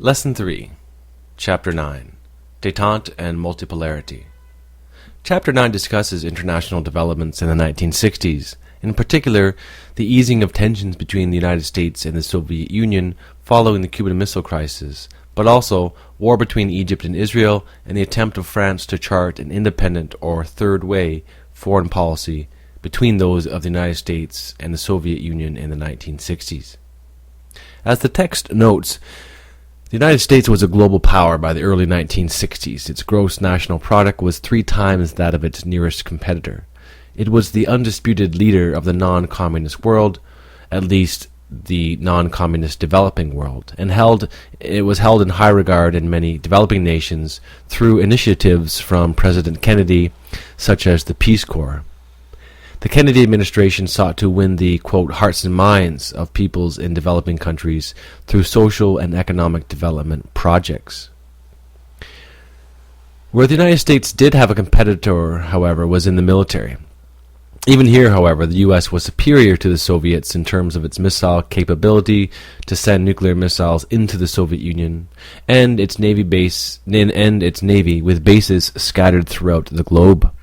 Lesson 3, Chapter 9, Détente and Multipolarity. Chapter 9 discusses international developments in the 1960s, in particular, the easing of tensions between the United States and the Soviet Union following the Cuban Missile Crisis, but also war between Egypt and Israel and the attempt of France to chart an independent or third way foreign policy between those of the United States and the Soviet Union in the 1960s. As the text notes, the United States was a global power by the early 1960s. Its gross national product was 3 times that of its nearest competitor. It was the undisputed leader of the non-communist world, at least the non-communist developing world, and it was held in high regard in many developing nations through initiatives from President Kennedy, such as the Peace Corps. The Kennedy administration sought to win the, quote, hearts and minds of peoples in developing countries through social and economic development projects. Where the United States did have a competitor, however, was in the military. Even here, however, the U.S. was superior to the Soviets in terms of its missile capability to send nuclear missiles into the Soviet Union and its navy with bases scattered throughout the globe.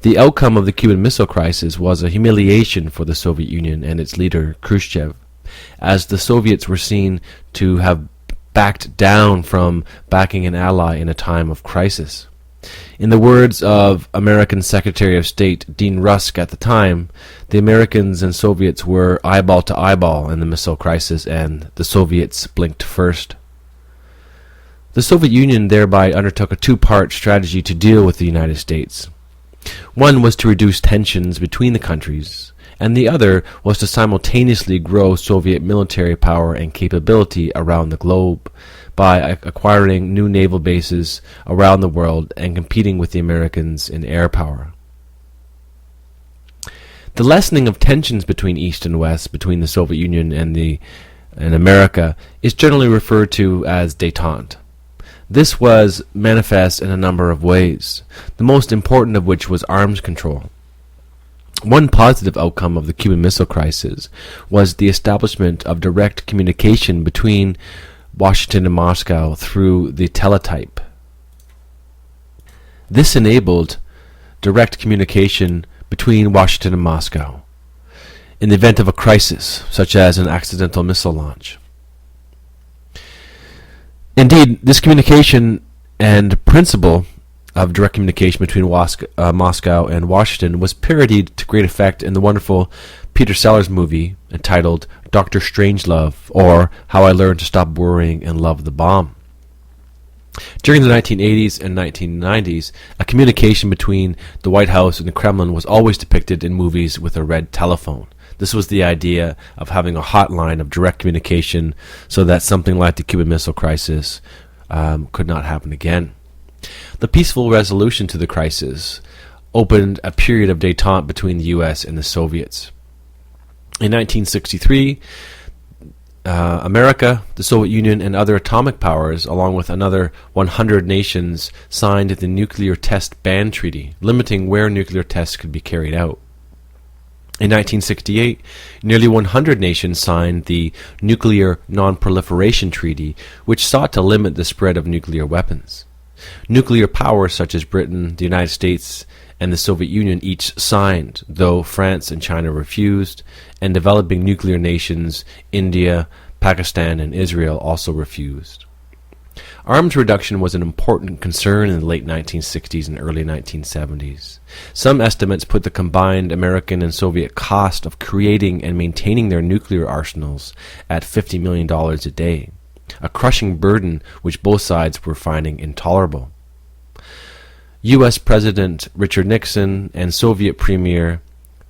The outcome of the Cuban Missile Crisis was a humiliation for the Soviet Union and its leader, Khrushchev, as the Soviets were seen to have backed down from backing an ally in a time of crisis. In the words of American Secretary of State Dean Rusk at the time, the Americans and Soviets were eyeball to eyeball in the missile crisis, and the Soviets blinked first. The Soviet Union thereby undertook a 2-part strategy to deal with the United States. One was to reduce tensions between the countries, and the other was to simultaneously grow Soviet military power and capability around the globe by acquiring new naval bases around the world and competing with the Americans in air power. The lessening of tensions between East and West, between the Soviet Union and America, is generally referred to as détente. This was manifest in a number of ways, the most important of which was arms control. One positive outcome of the Cuban Missile Crisis was the establishment of direct communication between Washington and Moscow through the teletype. This enabled direct communication between Washington and Moscow in the event of a crisis, such as an accidental missile launch. Indeed, this communication and principle of direct communication between Moscow and Washington was parodied to great effect in the wonderful Peter Sellers movie entitled Dr. Strangelove, or How I Learned to Stop Worrying and Love the Bomb. During the 1980s and 1990s, a communication between the White House and the Kremlin was always depicted in movies with a red telephone. This was the idea of having a hotline of direct communication so that something like the Cuban Missile Crisis could not happen again. The peaceful resolution to the crisis opened a period of détente between the U.S. and the Soviets. In 1963, America, the Soviet Union, and other atomic powers, along with another 100 nations, signed the Nuclear Test Ban Treaty, limiting where nuclear tests could be carried out. In 1968, nearly 100 nations signed the Nuclear Non-Proliferation Treaty, which sought to limit the spread of nuclear weapons. Nuclear powers such as Britain, the United States, and the Soviet Union each signed, though France and China refused, and developing nuclear nations, India, Pakistan, and Israel also refused. Arms reduction was an important concern in the late 1960s and early 1970s. Some estimates put the combined American and Soviet cost of creating and maintaining their nuclear arsenals at $50 million a day, a crushing burden which both sides were finding intolerable. U.S. President Richard Nixon and Soviet Premier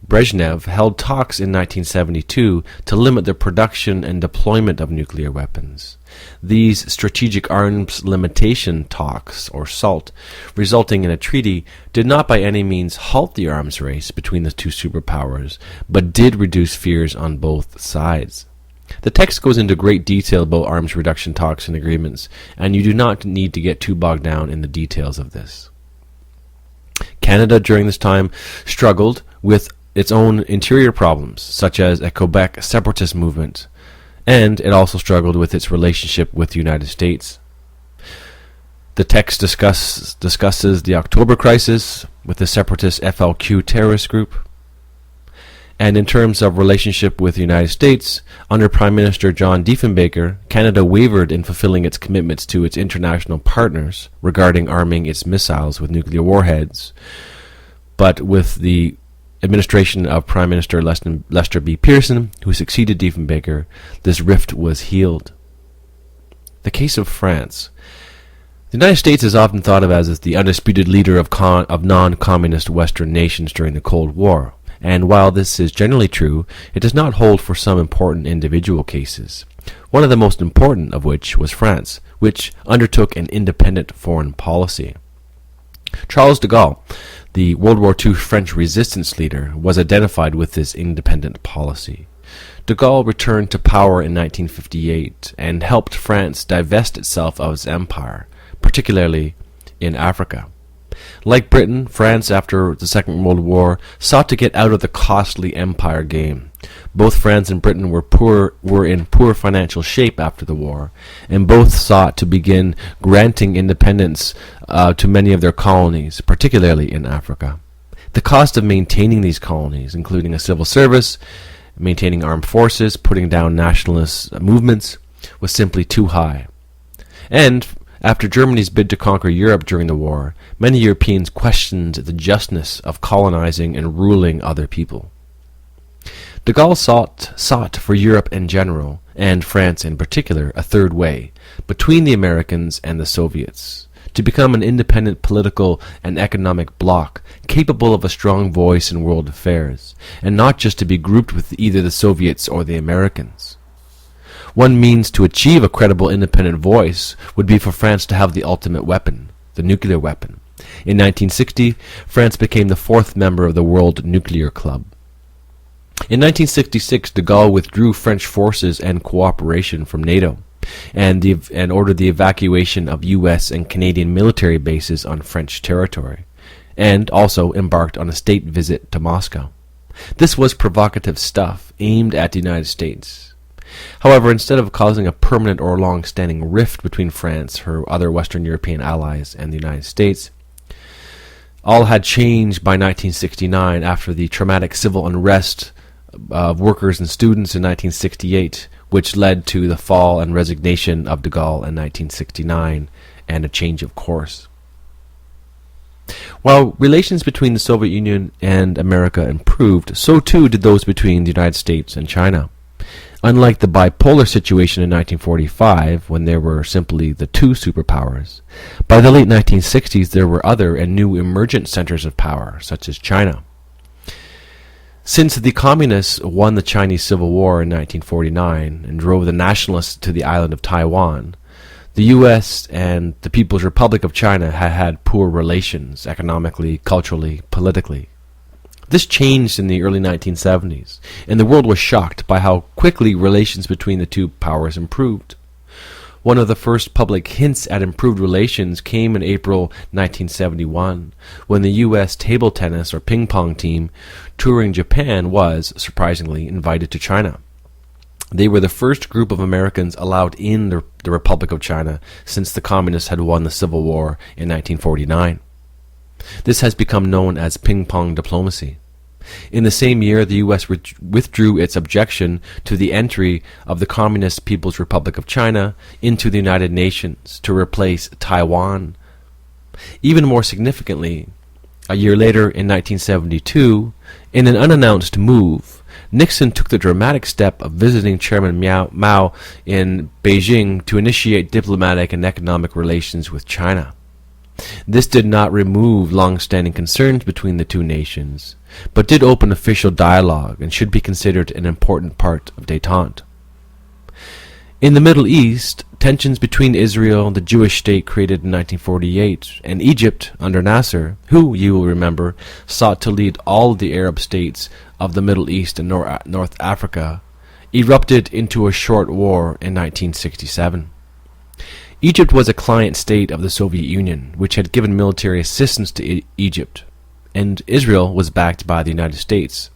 Brezhnev held talks in 1972 to limit the production and deployment of nuclear weapons. These strategic arms limitation talks, or SALT, resulting in a treaty, did not by any means halt the arms race between the two superpowers, but did reduce fears on both sides. The text goes into great detail about arms reduction talks and agreements, and you do not need to get too bogged down in the details of this. Canada during this time struggled with its own interior problems, such as a Quebec separatist movement and it also struggled with its relationship with the United States. The text discusses the October crisis with the separatist FLQ terrorist group. And in terms of relationship with the United States, under Prime Minister John Diefenbaker, Canada wavered in fulfilling its commitments to its international partners regarding arming its missiles with nuclear warheads. But with the administration of Prime Minister Lester B. Pearson, who succeeded Diefenbaker, this rift was healed. The case of France. The United States is often thought of as the undisputed leader of non-communist Western nations during the Cold War. And while this is generally true, it does not hold for some important individual cases, one of the most important of which was France, which undertook an independent foreign policy. Charles de Gaulle, the World War II French resistance leader, was identified with this independent policy. De Gaulle returned to power in 1958 and helped France divest itself of its empire, particularly in Africa. Like Britain, France, after the Second World War, sought to get out of the costly empire game. Both France and Britain were in poor financial shape after the war, and both sought to begin granting independence to many of their colonies, particularly in Africa. The cost of maintaining these colonies, including a civil service, maintaining armed forces, putting down nationalist movements, was simply too high. And after Germany's bid to conquer Europe during the war, many Europeans questioned the justness of colonizing and ruling other people. De Gaulle sought for Europe in general, and France in particular, a third way, between the Americans and the Soviets, to become an independent political and economic bloc, capable of a strong voice in world affairs, and not just to be grouped with either the Soviets or the Americans. One means to achieve a credible independent voice would be for France to have the ultimate weapon, the nuclear weapon. In 1960, France became the fourth member of the World Nuclear Club. In 1966, de Gaulle withdrew French forces and cooperation from NATO and ordered the evacuation of U.S. and Canadian military bases on French territory, and also embarked on a state visit to Moscow. This was provocative stuff aimed at the United States. However, instead of causing a permanent or long-standing rift between France, her other Western European allies, and the United States, all had changed by 1969 after the traumatic civil unrest of workers and students in 1968, which led to the fall and resignation of de Gaulle in 1969 and a change of course. While relations between the Soviet Union and America improved, so too did those between the United States and China. Unlike the bipolar situation in 1945, when there were simply the two superpowers, by the late 1960s there were other and new emergent centers of power, such as China. Since the Communists won the Chinese Civil War in 1949 and drove the nationalists to the island of Taiwan, the U.S. and the People's Republic of China had poor relations, economically, culturally, politically. This changed in the early 1970s, and the world was shocked by how quickly relations between the two powers improved. One of the first public hints at improved relations came in April 1971, when the U.S. table tennis or ping pong team touring Japan was, surprisingly, invited to China. They were the first group of Americans allowed in the Republic of China since the Communists had won the Civil War in 1949. This has become known as ping-pong diplomacy. In the same year, the U.S. withdrew its objection to the entry of the Communist People's Republic of China into the United Nations to replace Taiwan. Even more significantly, a year later, in 1972, in an unannounced move, Nixon took the dramatic step of visiting Chairman Mao in Beijing to initiate diplomatic and economic relations with China. This did not remove long-standing concerns between the two nations, but did open official dialogue and should be considered an important part of détente. In the Middle East, tensions between Israel, the Jewish state created in 1948, and Egypt under Nasser, who, you will remember, sought to lead all the Arab states of the Middle East and North Africa, erupted into a short war in 1967. Egypt was a client state of the Soviet Union, which had given military assistance to Egypt, and Israel was backed by the United States.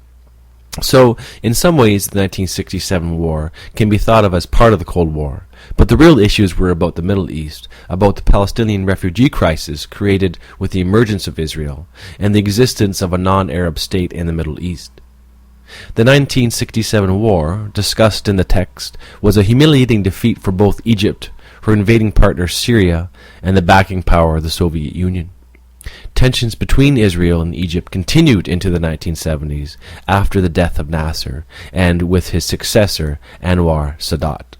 So, in some ways, the 1967 war can be thought of as part of the Cold War, but the real issues were about the Middle East, about the Palestinian refugee crisis created with the emergence of Israel, and the existence of a non-Arab state in the Middle East. The 1967 war, discussed in the text, was a humiliating defeat for both Egypt, her invading partner Syria, and the backing power of the Soviet Union. Tensions between Israel and Egypt continued into the 1970s after the death of Nasser and with his successor Anwar Sadat.